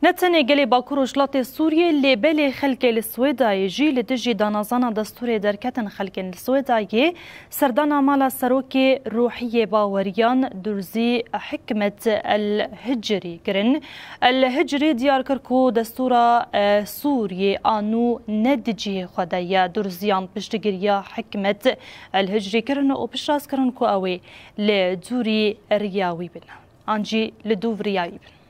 نتنه گلی باکور و جلات سوریه لبل خلک السویدای جی لدجی دانازانا دستور درکتن خلک السویدای سردانا مالا سروک روحی باوریان درزی حکمت الهجری کرن الهجری دیار کرکو دستورا سوریه آنو ندجی خدایا درزیان پشتگیریا حکمت الهجری کرن و پشراس کرن کو اوی لدوری ریاوی بن آنجی لدو ریاوی بن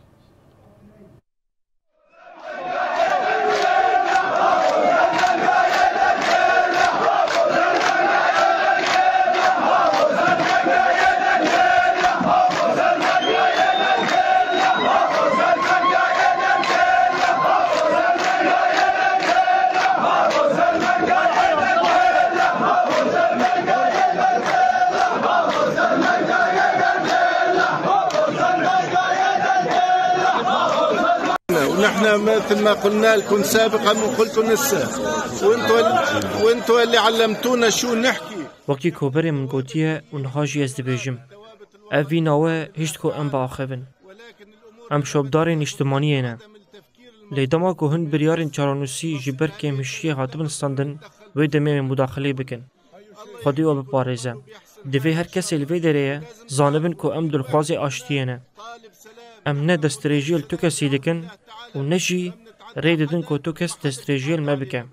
نحن مثل ما قلنا لكم سابقا وقلت لسه وانتوا اللي علمتونا شو نحكي وقتی کوبر من گوتیه اونهاجی از دبیجم اوی نوه هشت کو ام با آخوین ام شبدارین اجتماعی نه لیدما که هند بریارین چارانوسی جبر که مشیه هاتبن استاندن وی دمه مداخله بکن خودی و بپارزه دوی هر کسی الوی داره زانبن که ام دلخوازی آشتیه نه ام نه دستریجیل تو کسی دکن و نجی ریددن که تو کس دستریجیل ما بکن